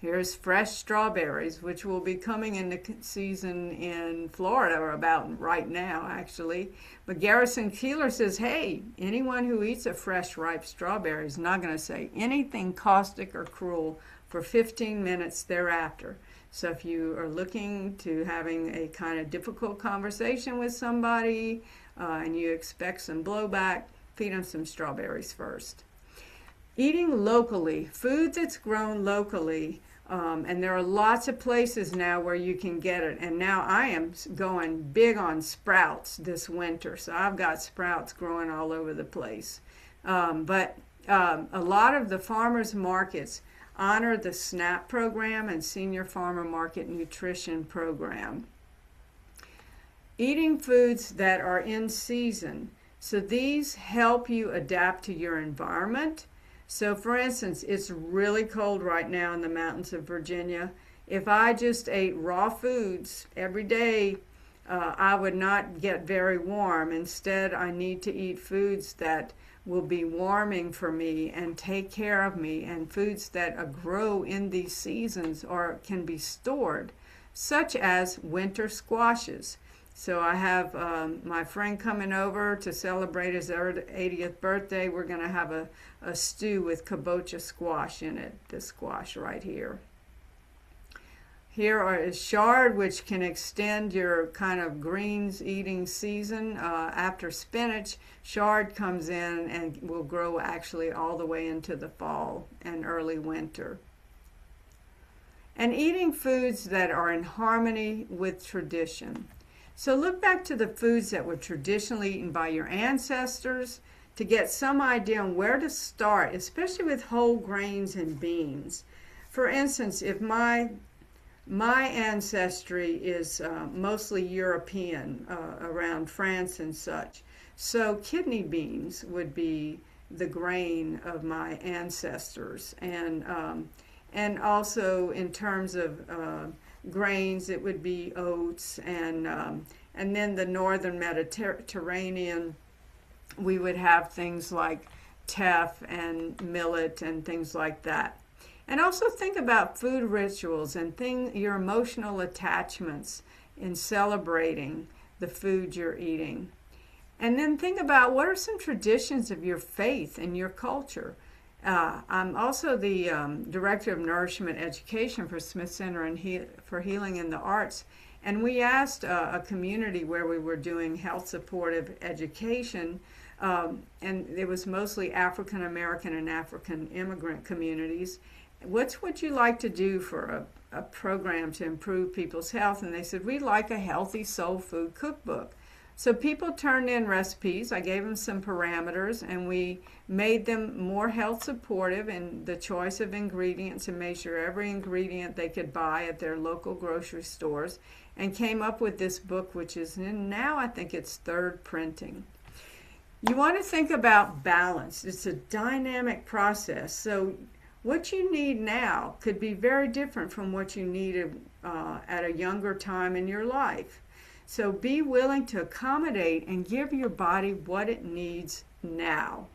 Here's fresh strawberries, which will be coming into season in Florida, or about right now, actually. But Garrison Keeler says, hey, anyone who eats a fresh, ripe strawberry is not going to say anything caustic or cruel for 15 minutes thereafter. So if you are looking to having a kind of difficult conversation with somebody and you expect some blowback, feed them some strawberries first. Eating locally, food that's grown locally, and there are lots of places now where you can get it. And now I am going big on sprouts this winter, so I've got sprouts growing all over the place. But a lot of the farmers markets honor the SNAP program and Senior Farmer Market Nutrition Program. Eating foods that are in season. So these help you adapt to your environment. So for instance, it's really cold right now in the mountains of Virginia. If I just ate raw foods every day, I would not get very warm. Instead, I need to eat foods that will be warming for me and take care of me, and foods that grow in these seasons or can be stored, such as winter squashes. So I have my friend coming over to celebrate his 80th birthday. We're going to have a stew with kabocha squash in it, this squash right here. Here is chard, which can extend your kind of greens eating season. After spinach, chard comes in and will grow actually all the way into the fall and early winter. And eating foods that are in harmony with tradition. So look back to the foods that were traditionally eaten by your ancestors to get some idea on where to start, especially with whole grains and beans. For instance, if my ancestry is mostly European, around France and such. So kidney beans would be the grain of my ancestors. And also in terms of grains, it would be oats. And then the northern Mediterranean, we would have things like teff and millet and things like that. And also think about food rituals and your emotional attachments in celebrating the food you're eating. And then think about what are some traditions of your faith and your culture. I'm also the Director of Nourishment Education for Smith Center for Healing in the Arts. And we asked a community where we were doing health supportive education, and it was mostly African American and African immigrant communities. What would you like to do for a program to improve people's health? And they said, we'd like a healthy soul food cookbook. So people turned in recipes. I gave them some parameters, and we made them more health supportive in the choice of ingredients and made sure every ingredient they could buy at their local grocery stores, and came up with this book, which is now I think it's third printing. You want to think about balance. It's a dynamic process. So what you need now could be very different from what you needed at a younger time in your life. So be willing to accommodate and give your body what it needs now.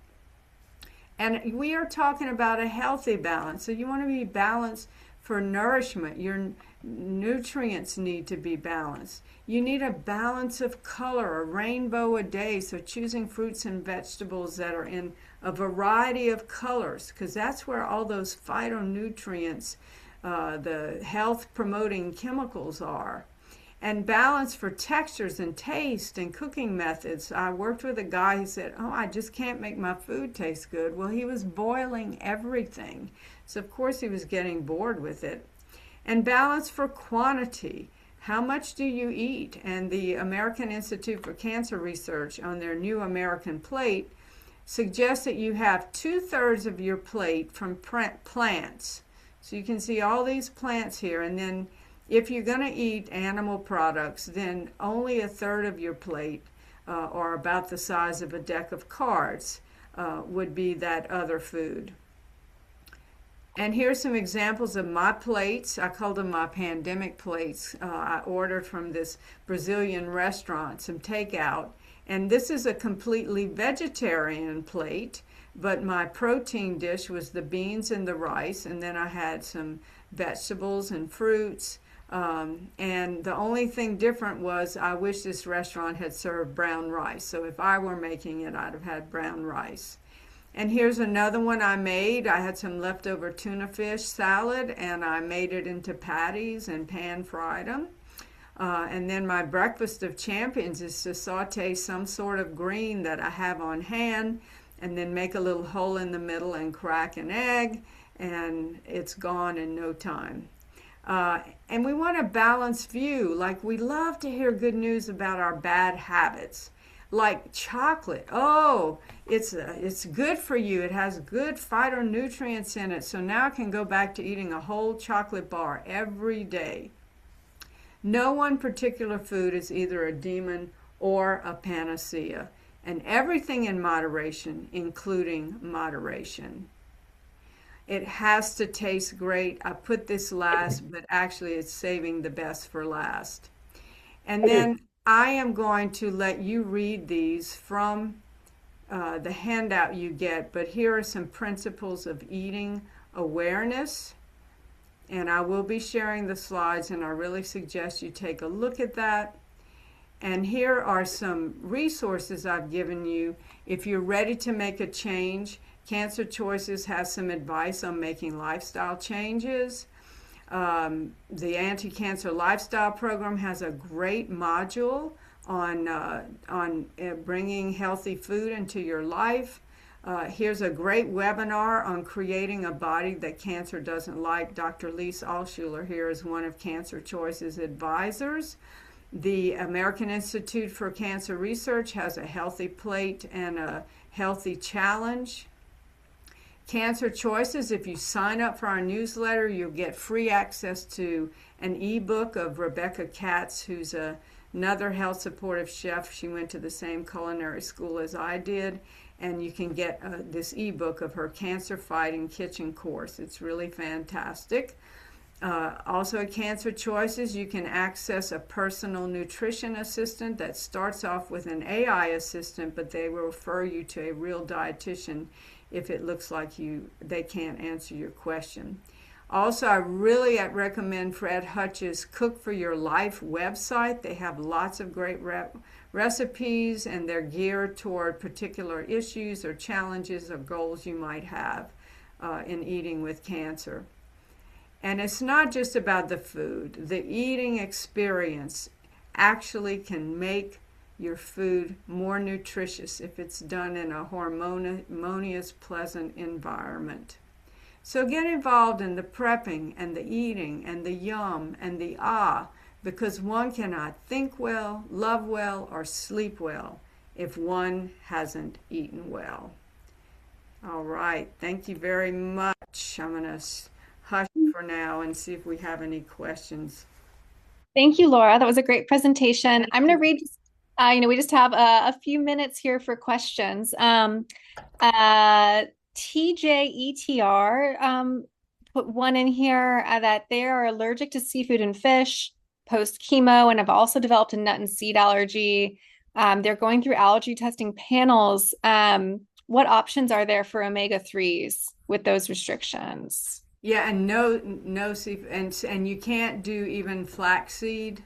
And we are talking about a healthy balance. So you want to be balanced for nourishment. Your nutrients need to be balanced. You need a balance of color, a rainbow a day. So choosing fruits and vegetables that are in a variety of colors, because that's where all those phytonutrients, the health promoting chemicals are. And balance for textures and taste and cooking methods. I worked with a guy who said, "Oh, I just can't make my food taste good." Well, he was boiling everything. So, of course, he was getting bored with it. And balance for quantity. How much do you eat? And the American Institute for Cancer Research, on their New American Plate, suggests that you have 2/3 of your plate from plants. So you can see all these plants here. And then if you're going to eat animal products, then only 1/3 of your plate, or about the size of a deck of cards, would be that other food. And here's some examples of my plates. I call them my pandemic plates. I ordered from this Brazilian restaurant some takeout. And this is a completely vegetarian plate, but my protein dish was the beans and the rice. And then I had some vegetables and fruits. And the only thing different was I wish this restaurant had served brown rice. So if I were making it, I'd have had brown rice. And here's another one I made. I had some leftover tuna fish salad, and I made it into patties and pan-fried them. And then my breakfast of champions is to saute some sort of green that I have on hand, and then make a little hole in the middle and crack an egg, and it's gone in no time. And we want a balanced view. Like, we love to hear good news about our bad habits. Like chocolate. Oh, it's good for you. It has good phytonutrients in it. So now I can go back to eating a whole chocolate bar every day. No one particular food is either a demon or a panacea. And everything in moderation, including moderation. It has to taste great. I put this last, but actually it's saving the best for last. And then I am going to let you read these from the handout you get, but here are some principles of eating awareness. And I will be sharing the slides, and I really suggest you take a look at that. And here are some resources I've given you. If you're ready to make a change, Cancer Choices has some advice on making lifestyle changes. The Anti-Cancer Lifestyle Program has a great module on bringing healthy food into your life. Here's a great webinar on creating a body that cancer doesn't like. Dr. Lise Altschuler here is one of Cancer Choices advisors. The American Institute for Cancer Research has a healthy plate and a healthy challenge. Cancer Choices, if you sign up for our newsletter, you'll get free access to an ebook of Rebecca Katz, who's another health supportive chef. She went to the same culinary school as I did, and you can get this ebook of her cancer fighting kitchen course. It's really fantastic. Also at Cancer Choices, you can access a personal nutrition assistant that starts off with an AI assistant, but they will refer you to a real dietitian if it looks like they can't answer your question. Also, I really recommend Fred Hutch's Cook for Your Life website. They have lots of great recipes, and they're geared toward particular issues or challenges or goals you might have in eating with cancer. And it's not just about the food. The eating experience actually can make your food more nutritious if it's done in a harmonious, pleasant environment. So get involved in the prepping and the eating and the yum and the because one cannot think well, love well, or sleep well if one hasn't eaten well. All right, thank you very much. I'm going to hush for now and see if we have any questions. Thank you, Laura. That was a great presentation. I'm going to read, we just have a few minutes here for questions. TJETR put one in here that they are allergic to seafood and fish post chemo and have also developed a nut and seed allergy. They're going through allergy testing panels. What options are there for omega-3s with those restrictions? Yeah, and no seafood, and you can't do even flaxseed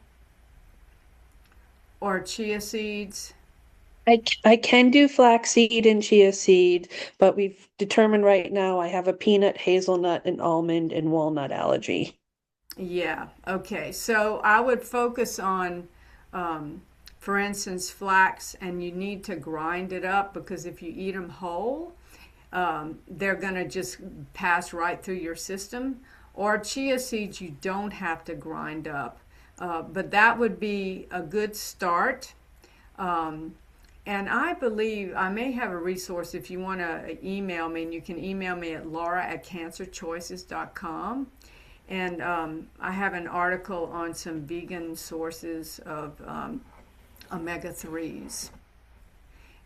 or chia seeds. I can do flaxseed and chia seed, but we've determined right now I have a peanut, hazelnut, and almond and walnut allergy. Yeah, okay. So I would focus on, um, for instance, flax, and you need to grind it up because if you eat them whole, they're going to just pass right through your system. Or chia seeds, you don't have to grind up. But that would be a good start. Um, and I believe I may have a resource if you want to email me, and you can email me at laura@cancerchoices.com. And I have an article on some vegan sources of omega 3s.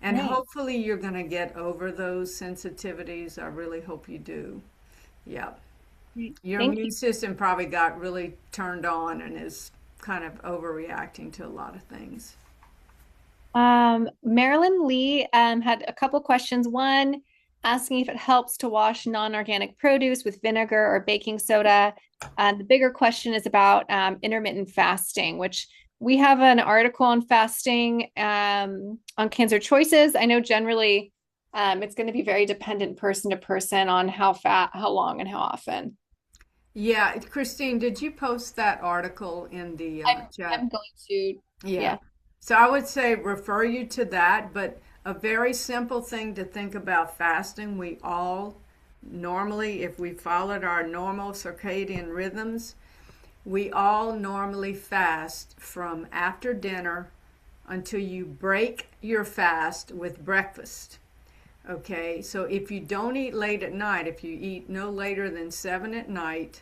And Great. hopefully you're going to get over those sensitivities. I really hope you do. Yeah. Great. Your Thank immune you. system probably got really turned on and is kind of overreacting to a lot of things. Marilyn Lee had a couple questions. One, asking if it helps to wash non-organic produce with vinegar or baking soda. The bigger question is about intermittent fasting, which we have an article on fasting on Cancer Choices. I know generally it's going to be very dependent person to person on how fat, how long, and how often. Yeah, Christine, did you post that article in the chat? I'm going to, Yeah. yeah. So I would say refer you to that, but a very simple thing to think about fasting, we all normally, if we followed our normal circadian rhythms, we all normally fast from after dinner until you break your fast with breakfast. Okay, so if you don't eat late at night, if you eat no later than 7 at night,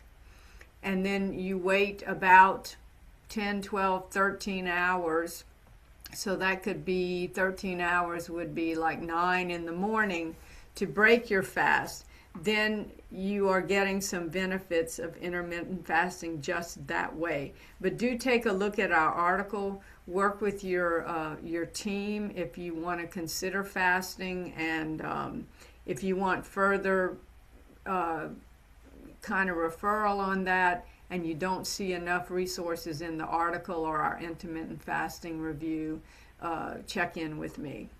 and then you wait about 10, 12, 13 hours, so that could be 13 hours, would be like 9 in the morning to break your fast. Then you are getting some benefits of intermittent fasting just that way. But do take a look at our article. Work with your team if you want to consider fasting, and if you want further uh, kind of referral on that, and you don't see enough resources in the article or our intermittent fasting review, check in with me.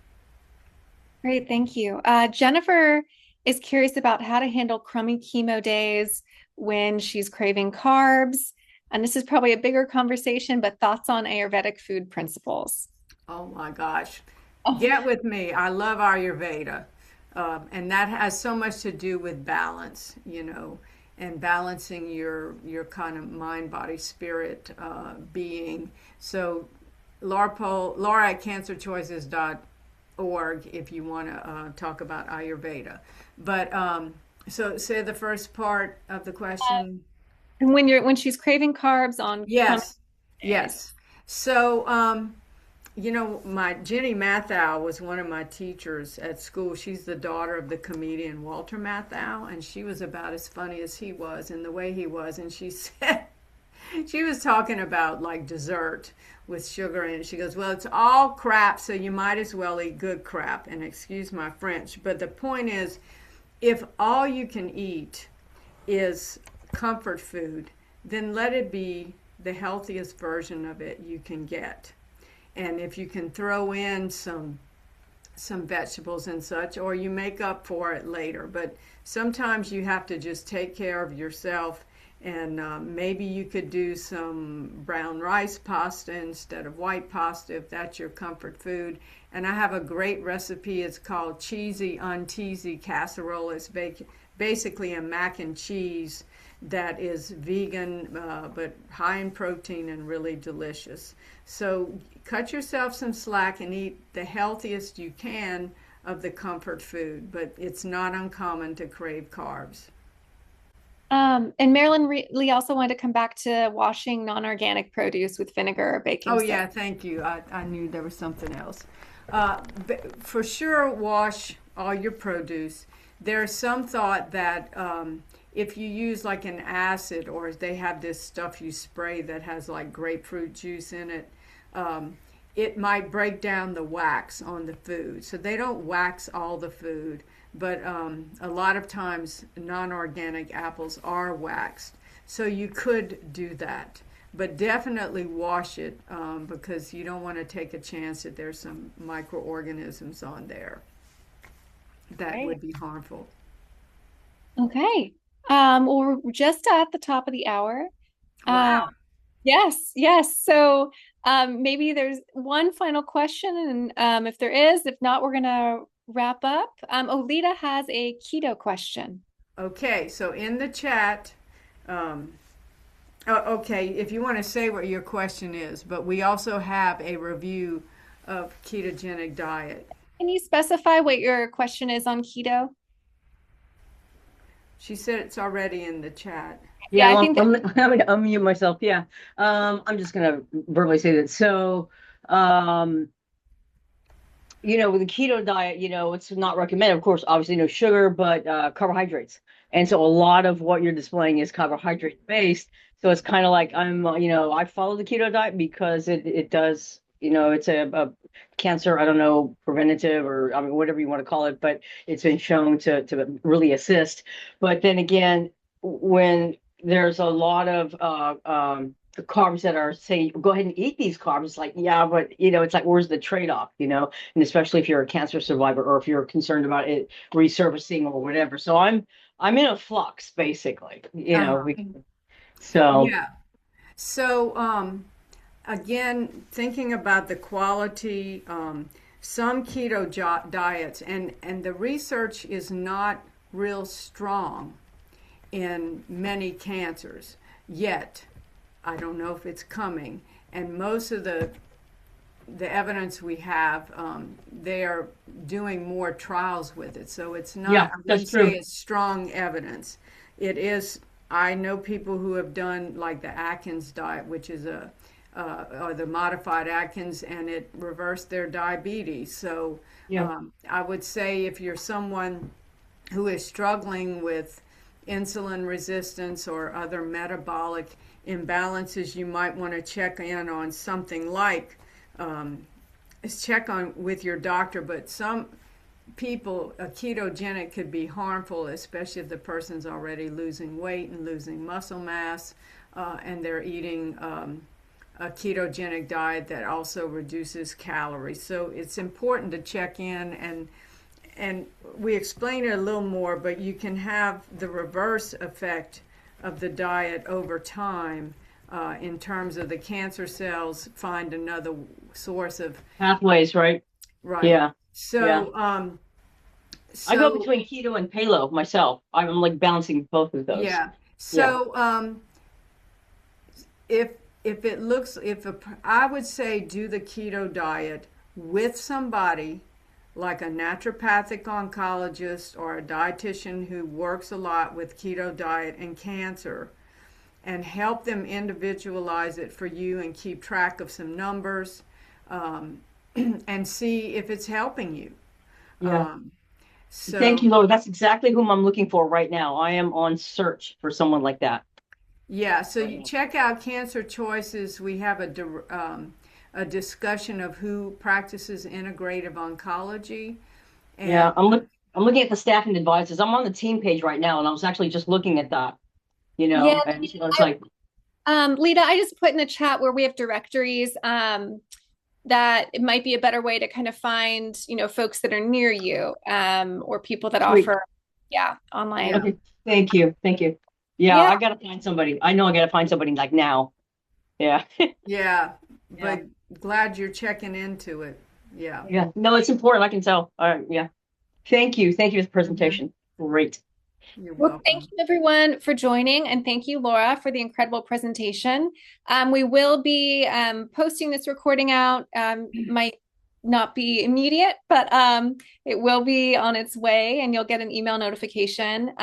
Great, thank you. Jennifer is curious about how to handle crummy chemo days when she's craving carbs. And this is probably a bigger conversation, but thoughts on Ayurvedic food principles. Oh my gosh. Oh, Get with me. I love Ayurveda. And that has so much to do with balance, and balancing your kind of mind, body, spirit being. So Laura at cancerchoices.org if you want to talk about Ayurveda. But so say the first part of the question. and when she's craving carbs on crummy Yes, days. yes. So, my Jenny Mathau was one of my teachers at school. She's the daughter of the comedian Walter Mathau, and she was about as funny as he was in the way he was. And she said, she was talking about like dessert with sugar in it. She goes, "Well, it's all crap, so you might as well eat good crap." And excuse my French, but the point is, if all you can eat is comfort food, then let it be the healthiest version of it you can get. And if you can throw in some vegetables and such, or you make up for it later. But sometimes you have to just take care of yourself, and maybe you could do some brown rice pasta instead of white pasta if that's your comfort food. And I have a great recipe. It's called cheesy unteasy casserole. It's basically a mac and cheese that is vegan, but high in protein and really delicious. So cut yourself some slack and eat the healthiest you can of the comfort food, but it's not uncommon to crave carbs. And Marilyn Lee also wanted to come back to washing non-organic produce with vinegar or baking Oh, soda. yeah, thank you. I knew there was something else. For sure, wash all your produce. There's some thought that if you use like an acid, or they have this stuff you spray that has like grapefruit juice in it, it might break down the wax on the food. So they don't wax all the food, but a lot of times non-organic apples are waxed. So you could do that, but definitely wash it because you don't want to take a chance that there's some microorganisms on there that Right. would be harmful. Okay. Well, we're just at the top of the hour. Wow. Yes, yes. So maybe there's one final question, and if there is, if not, we're gonna wrap up. Olita has a keto question. Okay, so in the chat, um, okay, if you want to say what your question is, but we also have a review of ketogenic diet. Can you specify what your question is on keto? She said it's already in the chat. Yeah, Yeah, I well, think I'm gonna unmute myself. Yeah. I'm just gonna verbally say that. So, um, with the keto diet, it's not recommended, of course, obviously no sugar, but carbohydrates. And so a lot of what you're displaying is carbohydrate based. So it's kind of like I follow the keto diet because it does, it's a cancer, I don't know, preventative or I mean whatever you want to call it, but it's been shown to really assist. But then again, when there's a lot of the carbs that are saying go ahead and eat these carbs, it's like, yeah, but it's like where's the trade-off, and especially if you're a cancer survivor or if you're concerned about it resurfacing or whatever. So I'm in a flux basically, Uh-huh. so Yeah. So, again, thinking about the quality, some keto diets, and the research is not real strong in many cancers yet. I don't know if it's coming. And most of the evidence we have, they are doing more trials with it. So it's not, yeah, I that's wouldn't say true. it's strong evidence. It is, I know people who have done like the Atkins diet, which is or the modified Atkins, and it reversed their diabetes. So Yeah. I would say if you're someone who is struggling with insulin resistance or other metabolic imbalances, you might want to check in on something like check on with your doctor. But some people, a ketogenic could be harmful, especially if the person's already losing weight and losing muscle mass, and they're eating a ketogenic diet that also reduces calories. So it's important to check in, and we explain it a little more, but you can have the reverse effect of the diet over time in terms of the cancer cells find another source of Pathways, right? right. Yeah. Yeah. So I go so between keto and paleo myself. I'm like balancing both of those. yeah. Yeah. So if it looks if a, I would say do the keto diet with somebody like a naturopathic oncologist or a dietitian who works a lot with keto diet and cancer, and help them individualize it for you and keep track of some numbers, and see if it's helping you. Yeah. Thank So you, Laura. That's exactly whom I'm looking for right now. I am on search for someone like that yeah, so right you now. check out Cancer Choices. We have a discussion of who practices integrative oncology, and Yeah, I'm looking at the staff and advisors. I'm on the team page right now, and I was actually just looking at that, yeah, and so it's like, Lita, I just put in the chat where we have directories. That it might be a better way to kind of find, folks that are near you, or people that sweet. offer, yeah, online. yeah, Okay, thank you, thank you. Yeah, Yeah. I gotta find somebody. I know I gotta find somebody like now. Yeah, yeah, yeah, but glad you're checking into it. Yeah. yeah. No, it's important. I can tell. Yeah. Thank you for the Hmm. presentation. Great. You're Well, thank welcome. you everyone for joining, and thank you, Laura, for the incredible presentation. We will be posting this recording out. Might not be immediate, but it will be on its way, and you'll get an email notification.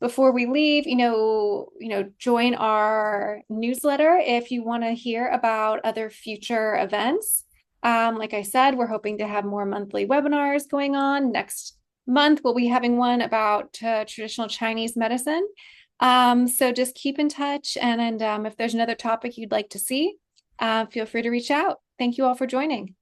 Before we leave, join our newsletter if you want to hear about other future events. Like I said, we're hoping to have more monthly webinars going on next month. We'll be having one about traditional Chinese medicine. So just keep in touch. And if there's another topic you'd like to see, feel free to reach out. Thank you all for joining.